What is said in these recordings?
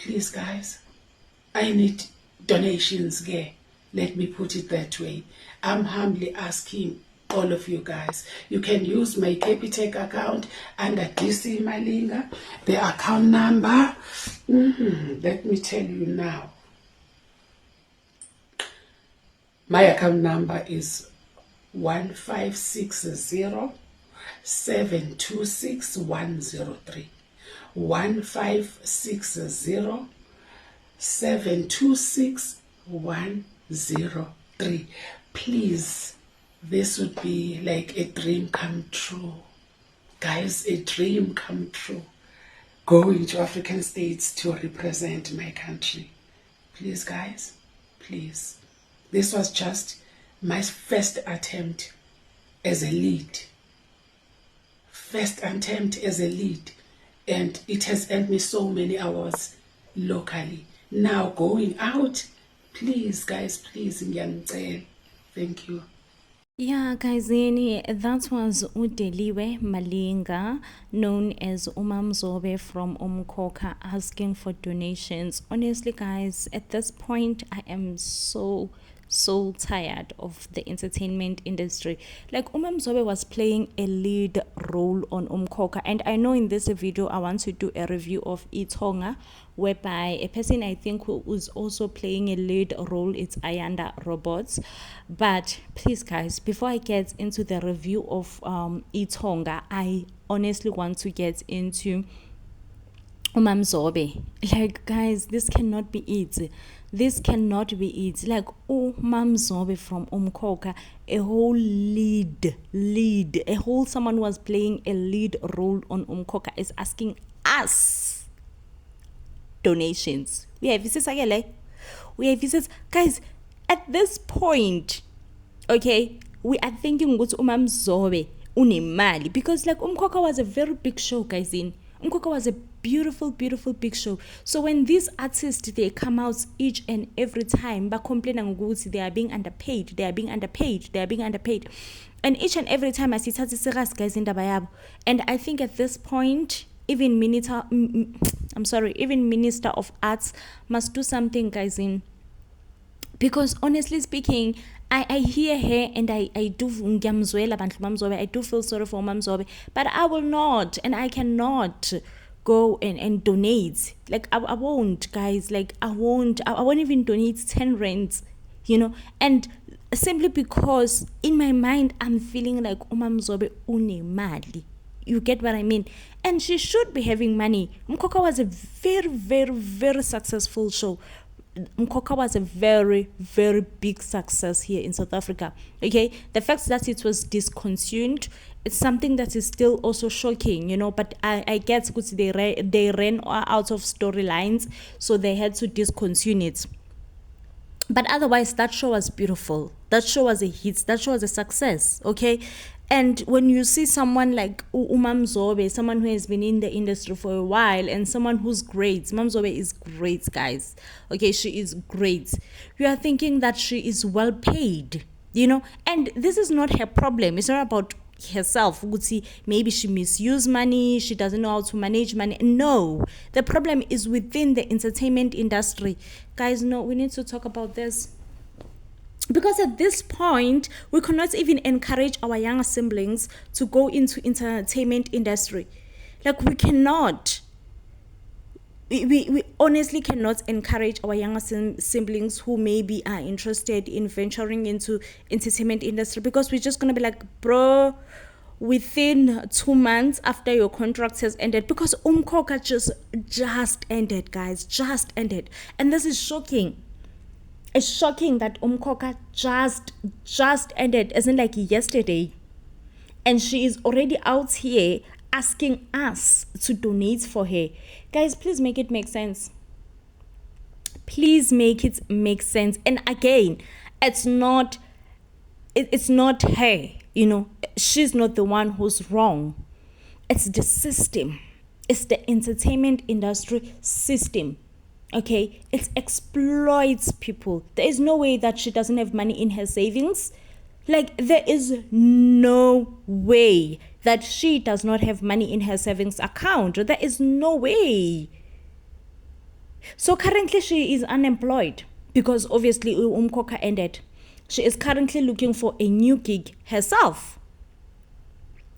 Please, guys, I need donations here. Let me put it that way. I'm humbly asking all of you guys. You can use my Capitec account under DC Malinga. The account number, let me tell you now. My account number is 1560 726 103. 1560 726 103. Please, this would be like a dream come true. Guys, a dream come true. Going to African states to represent my country. Please, guys, please. This was just my first attempt as a lead. First attempt as a lead. And it has earned me so many hours locally. Now going out, please, guys, please, thank you. Yeah, guys, that was Udeliwe Malinga, known as Umamzobe from Umkoka, asking for donations. Honestly, guys, at this point, I am so tired of the entertainment industry. Like, Umamzobe was playing a lead role on Umkoka, and I know in this video I want to do a review of Ithonga, whereby a person I think who is also playing a lead role, it's Ayanda Robots. But please, guys, before I get into the review of Ithonga, I honestly want to get into Umamzobe. Like, guys, this cannot be it. This cannot be it. Like, Umamzobe from Umkoka, a whole a whole someone was playing a lead role on Umkoka is asking us donations. We have visits again. We have visits, guys. At this point, okay, we are thinking what Umamzobe unemali, because like Umkoka was a very big show, guys. Umkoka was a beautiful big show. So when these artists, they come out each and every time but complain they are being underpaid, and each and every time I see serious, guys, in Dabayab. And I think at this point, even Minister of Arts must do something, guys, because honestly speaking, I hear her and I do I do feel sorry for Umamzobe, but I will not and I cannot go and donate. Like, I won't, guys. Like, I won't even donate 10 rands, and simply because in my mind I'm feeling like Umamzobe unemali. You get what I mean? And she should be having money. Mkoka was a very successful show. Mkoka was a very big success here in South Africa. Okay, the fact that it was discontinued, it's something that is still also shocking, but I guess because they ran out of storylines, so they had to discontinue it. But otherwise, that show was beautiful. That show was a hit. That show was a success. Okay. And when you see someone like Umamzobe, someone who has been in the industry for a while, and someone who's great, Umamzobe is great, guys. Okay, she is great. You are thinking that she is well paid, and this is not her problem. It's not about herself. Maybe she misuse money, she doesn't know how to manage money. No, the problem is within the entertainment industry. Guys, no, we need to talk about this. Because at this point, we cannot even encourage our younger siblings to go into entertainment industry. Like, we cannot. We honestly cannot encourage our younger siblings who maybe are interested in venturing into entertainment industry, because we're just going to be like, bro, within 2 months after your contract has ended, because Umkoka just ended, guys, just ended. And this is shocking. It's shocking that Umkoka just ended, as in like yesterday. And she is already out here asking us to donate for her. Guys, please make it make sense. Please make it make sense. And again, it's not her, she's not the one who's wrong. It's the system. It's the entertainment industry system. Okay, it exploits people. There is no way that she doesn't have money in her savings. Like, there is no way that she does not have money in her savings account. There is no way. So currently she is unemployed because obviously umkhokha ended. She is currently looking for a new gig herself.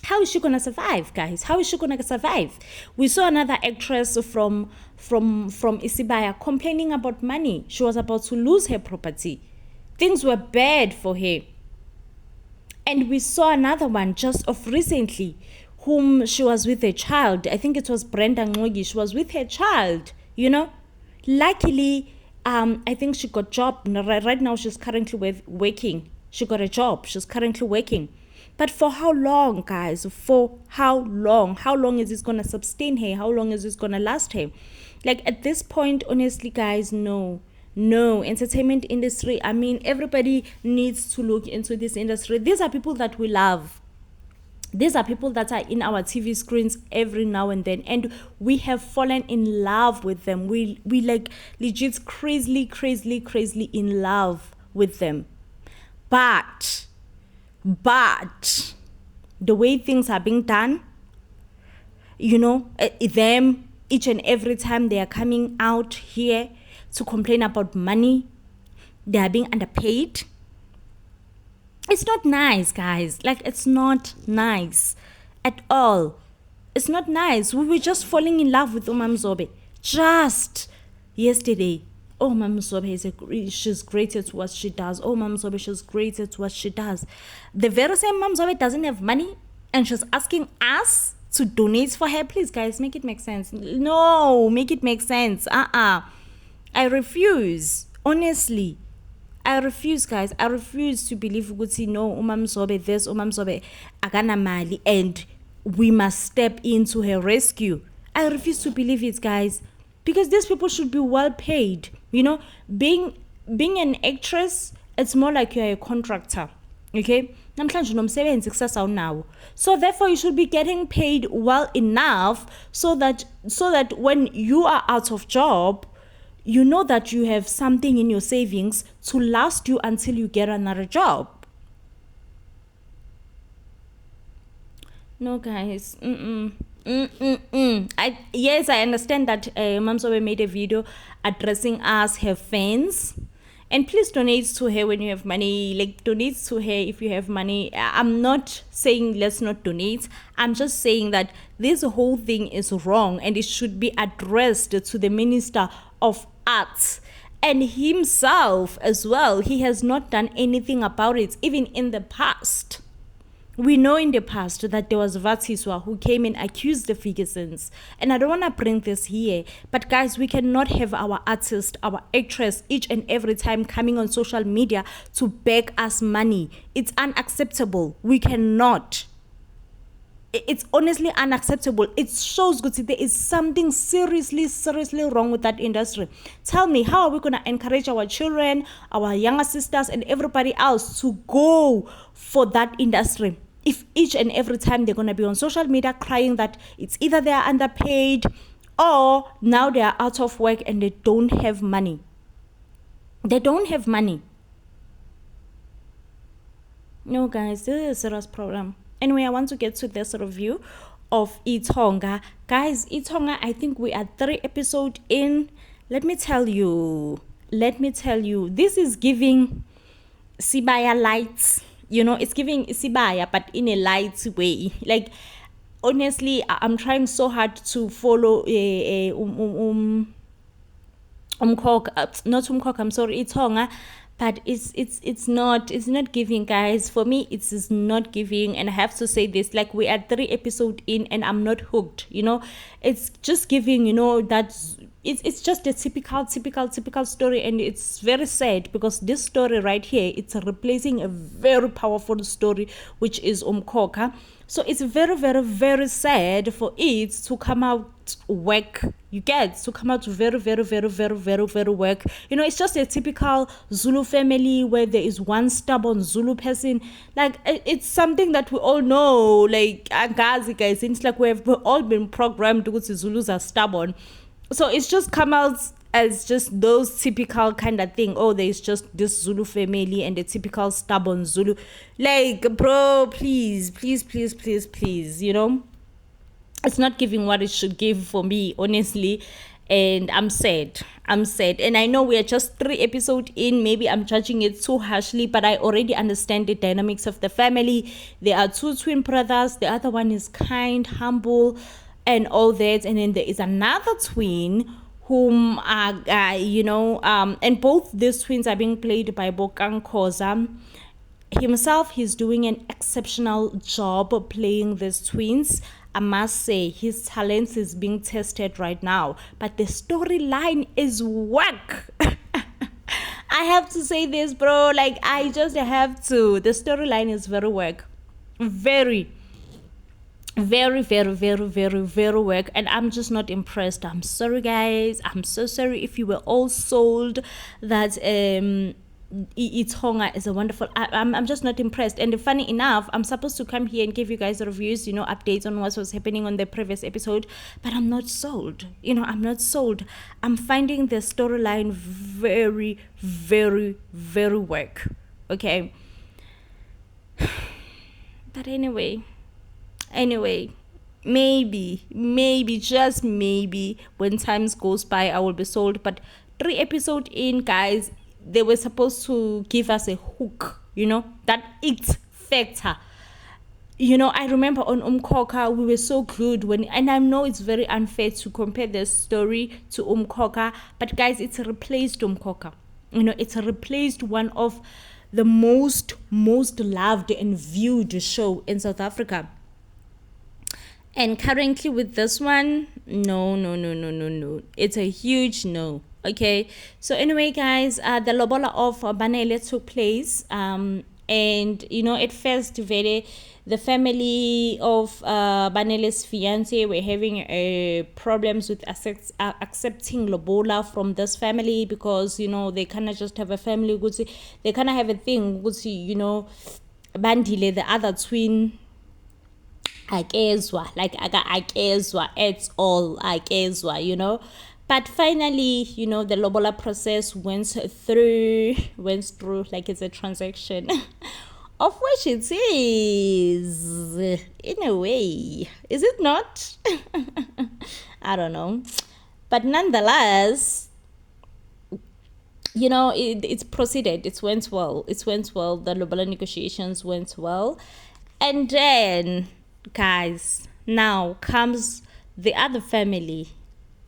How is she gonna survive, guys? How is she gonna survive? We saw another actress from Isibaya complaining about money. She was about to lose her property. Things were bad for her. And we saw another one just of recently, whom she was with a child. I think it was Brenda Ngogi. She was with her child, you know. Luckily, I think she got a job. Right now, she's currently working. She got a job. She's currently working. But for how long, guys? For how long? How long is this going to sustain her? How long is this going to last her? Like, at this point, honestly, guys, no. Entertainment industry, I mean, everybody needs to look into this industry. These are people that we love. These are people that are in our TV screens every now and then, and we have fallen in love with them. We like legit crazily in love with them. But the way things are being done, you know, them each and every time they are coming out here to complain about money, they are being underpaid. It's not nice, guys. Like, it's not nice at all. It's not nice. We were just falling in love with Umamzobe just yesterday. Oh, Mamzobe she's great at what she does. Oh, Mamzobe, she's great at what she does. The very same Mamzobe doesn't have money and she's asking us to donate for her. Please, guys, make it make sense. No, make it make sense. I refuse. Honestly, I refuse, guys. I refuse to believe ukuthi no, Umamzobe this, Umamzobe akana mali, and we must step into her rescue. I refuse to believe it, guys, because these people should be well paid. You know, being an actress, it's more like you're a contractor. Okay? So therefore you should be getting paid well enough so that when you are out of job, you know that you have something in your savings to last you until you get another job. No, guys. Yes, I understand that Mamzobe made a video addressing us, her fans. And please donate to her when you have money. Like, donate to her if you have money. I'm not saying let's not donate. I'm just saying that this whole thing is wrong and it should be addressed to the Minister of Arts and himself as well. He has not done anything about it, even in the past. We know in the past that there was Vatsiswa who came and accused the Fergusons. And I don't want to bring this here, but guys, we cannot have our artist, our actress, each and every time coming on social media to beg us money. It's unacceptable. We cannot. It's honestly unacceptable. It shows good there is something seriously wrong with that industry. Tell me, how are we going to encourage our children, our younger sisters, and everybody else to go for that industry if each and every time they're going to be on social media crying that it's either they are underpaid or now they are out of work and they don't have money? They don't have money. No, guys, this is a serious problem. Anyway, I want to get to this review of Ithonga. Guys, Ithonga, I think we are 3 episodes in. Let me tell you, this is giving Sibaya lights. You know, it's giving Sibaya, but in a light way. Like, honestly, I'm trying so hard to follow Ithonga. But it's not giving, guys. For me, it's not giving, and I have to say this, like, we are 3 episodes in and I'm not hooked, you know. It's just giving, you know, that it's just a typical story, and it's very sad because this story right here, it's replacing a very powerful story, which is Umkhokha. So it's very sad for it to come out work. You get to come out very work. You know, it's just a typical Zulu family where there is one stubborn Zulu person. Like, it's something that we all know. Like, Agazi, guys, it's like we've all been programmed because the Zulus are stubborn. So it's just come out as just those typical kind of thing. Oh, there's just this Zulu family and the typical stubborn Zulu. Like, bro, please, you know. It's not giving what it should give for me, honestly. And I'm sad. I'm sad. And I know we are just 3 episodes in. Maybe I'm judging it too harshly, but I already understand the dynamics of the family. There are 2 twin brothers. The other one is kind, humble, and all that. And then there is another twin whom are, and both these twins are being played by Bokang Koza. Himself, he's doing an exceptional job playing these twins. I must say, his talent is being tested right now. But the storyline is whack. I have to say this, bro. Like, I just have to. The storyline is very whack. Very, very, very, very, very, very whack. And I'm just not impressed. I'm sorry, guys. I'm so sorry if you were all sold that Ithonga is a wonderful. I'm just not impressed. And funny enough, I'm supposed to come here and give you guys reviews, updates on what was happening on the previous episode, but I'm not sold. I'm not sold. I'm finding the storyline very, very, very whack. Okay. But anyway, maybe, just maybe, when times goes by, I will be sold. But 3 episodes in, guys, they were supposed to give us a hook, that it factor. I remember on Umkhokha, we were so good and I know it's very unfair to compare the story to Umkhokha, but guys, it's replaced Umkhokha. It's replaced one of the most loved and viewed show in South Africa. And currently with this one, no. It's a huge no. Okay, so anyway, guys, the lobola of Banele took place, and at first, the family of Banele's fiance were having problems with accepting lobola from this family, because they cannot just have a family. They cannot have a thing. Bandile, the other twin, akezwa, like akezwa at all, akezwa, But finally, the lobola process went through like it's a transaction, of which it is, in a way. Is it not? I don't know. But nonetheless, it's proceeded. It went well. The lobola negotiations went well. And then, guys, now comes the other family.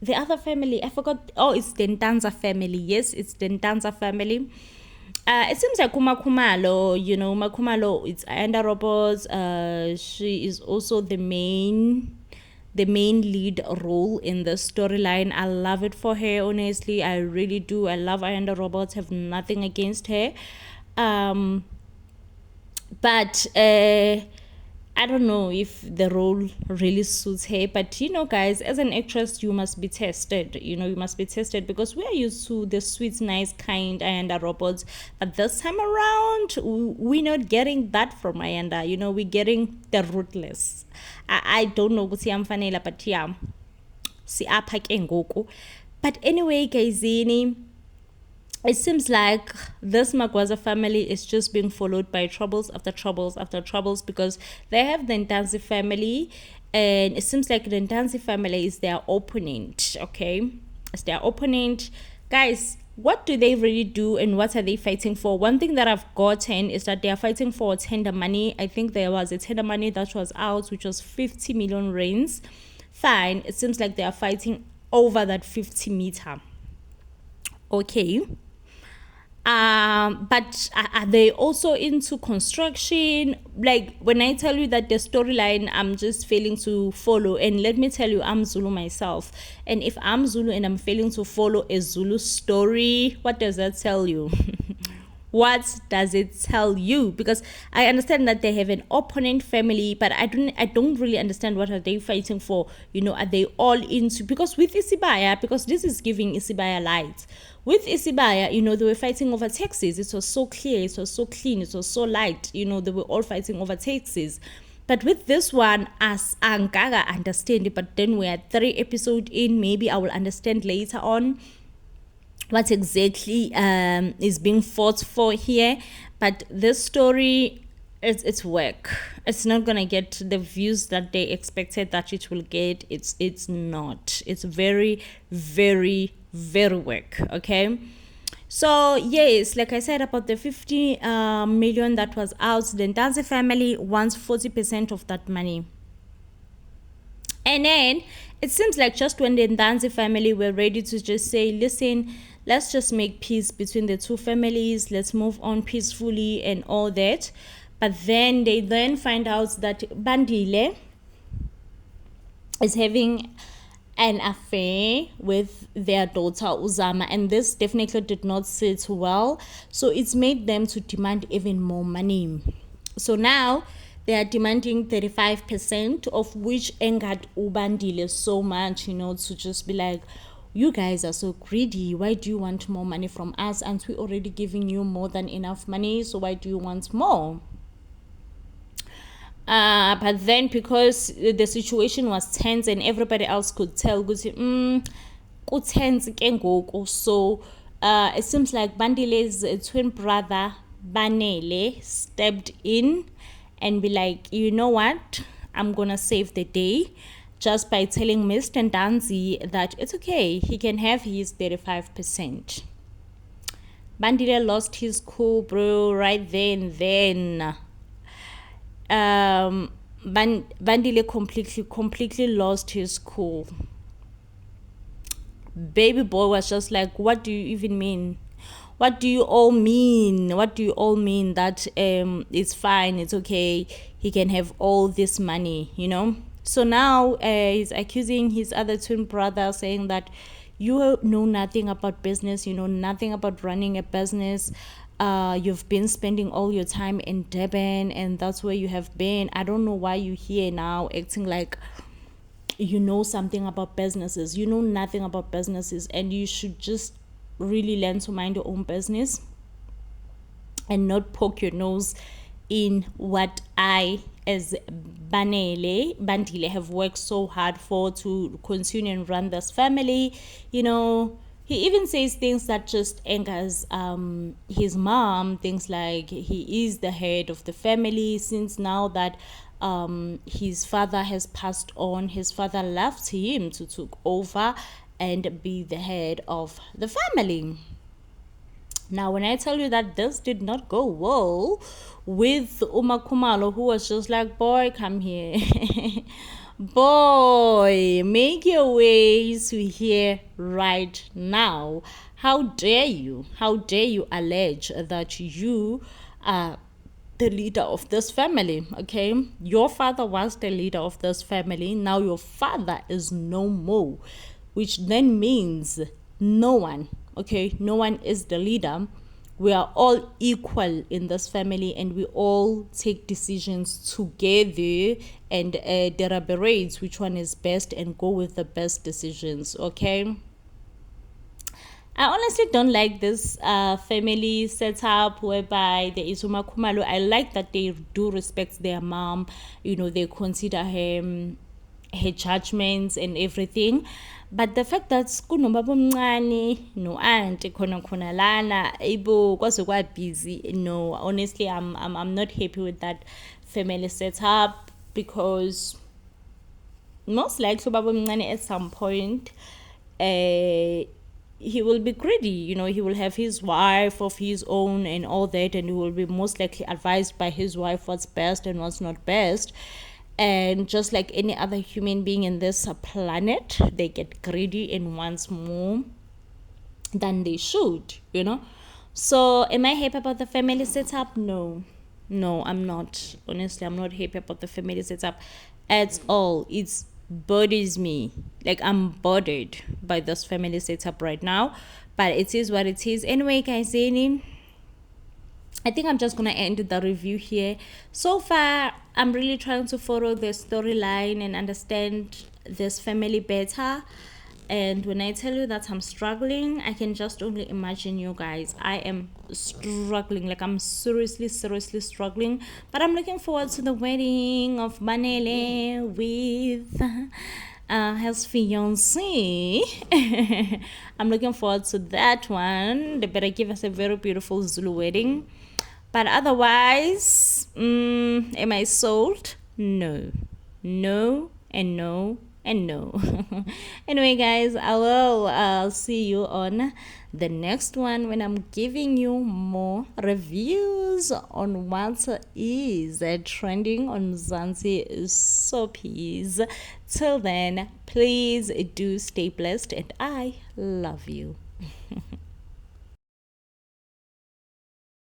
I forgot. Oh, it's the Ntanza family. Yes, it's the Ntanza family. It seems like MaKhumalo, MaKhumalo, it's Ayanda Roberts. She is also the main lead role in the storyline. I love it for her, honestly. I really do. I love Ayanda Roberts. Have nothing against her. But I don't know if the role really suits her. But, guys, as an actress, you must be tested. You must be tested, because we are used to the sweet, nice, kind Ayanda Roberts. But this time around, we're not getting that from Ayanda. We're getting the ruthless. I don't know, but yeah. But anyway, guys, it seems like this Magwaza family is just being followed by troubles after troubles after troubles, because they have the Ntanzi family, and it seems like the Ntanzi family is their opponent, okay? It's their opponent. Guys, what do they really do, and what are they fighting for? One thing that I've gotten is that they are fighting for tender money. I think there was a tender money that was out, which was 50 million rands. Fine, it seems like they are fighting over that 50 meter. Okay. But are they also into construction? Like, when I tell you that the storyline, I'm just failing to follow. And let me tell you, I'm Zulu myself. And if I'm Zulu and I'm failing to follow a Zulu story, what does that tell you? What does it tell you? Because I understand that they have an opponent family, but I don't really understand what are they fighting for. Are they all into, because with Isibaya, because this is giving Isibaya light. With Isibaya, they were fighting over taxes. It was so clear, it was so clean, it was so light. They were all fighting over taxes. But with this one, as Angaga understand it, but then we are 3 episodes in, maybe I will understand later on what exactly is being fought for here. But this story, it's work. It's not gonna get the views that they expected that it will get. It's not. It's very, very, very work, okay? So yes, like I said, about the 50 million that was out, the Ntanzi family wants 40% of that money. And then it seems like just when the Ntanzi family were ready to just say, listen, let's just make peace between the two families, let's move on peacefully and all that. But then they then find out that Bandile is having an affair with their daughter Uzama, and this definitely did not sit well. So it's made them to demand even more money. So now they are demanding 35%, of which angered Ubandile so much, to just be like, you guys are so greedy. Why do you want more money from us? And we already giving you more than enough money. So why do you want more? But then because the situation was tense and everybody else could tell, tense ke ngoku. So it seems like Bandile's twin brother Banele stepped in and be like, you know what, I'm gonna save the day just by telling Mr. Ntanzi that it's okay, he can have his 35%. Bandile lost his cool, bro, right there and then. Bandile completely lost his cool. Baby boy was just like, what do you even mean? What do you all mean? What do you all mean that it's fine, it's okay, he can have all this money, So now he's accusing his other twin brother, saying that you know nothing about business, you know nothing about running a business. You've been spending all your time in Durban, and that's where you have been. I don't know why you're here now acting like you know something about businesses. You know nothing about businesses, and you should just really learn to mind your own business and not poke your nose in what I, as Bandile, have worked so hard for to continue and run this family. He even says things that just angers his mom, things like he is the head of the family since now that his father has passed on. His father left him to take over and be the head of the family. Now, when I tell you that this did not go well with MaKhumalo, who was just like, boy, come here. Boy, make your way to here right now. How dare you? How dare you allege that you are the leader of this family, okay? Your father was the leader of this family. Now your father is no more, which then means no one, okay? No one is the leader. We are all equal in this family, and we all take decisions together and deliberate which one is best and go with the best decisions, okay? I honestly don't like this family setup whereby there is MaKhumalo. I like that they do respect their mom. They consider her judgments and everything. But the fact that kunobaba omncane no auntie khona lana ebo kwaze kwa busy, no, honestly I'm not happy with that family setup, because most likely baba omncane at some point he will be greedy, he will have his wife of his own and all that, and he will be most likely advised by his wife what's best and what's not best. And just like any other human being in this planet, they get greedy and wants more than they should, So am I happy about the family setup? No, I'm not. Honestly, I'm not happy about the family setup at all. It's bothers me. Like, I'm bothered by this family setup right now, but it is what it is. Anyway, guys, I think I'm just gonna end the review here. So far, I'm really trying to follow the storyline and understand this family better. And when I tell you that I'm struggling, I can just only imagine you guys. I am struggling. Like, I'm seriously struggling. But I'm looking forward to the wedding of Banele with his fiancé. I'm looking forward to that one. They better give us a very beautiful Zulu wedding. But otherwise, am I sold? No, and no, And no. Anyway, guys, I will see you on the next one when I'm giving you more reviews on what is trending on Zanzi soapies. Till then, please do stay blessed, and I love you.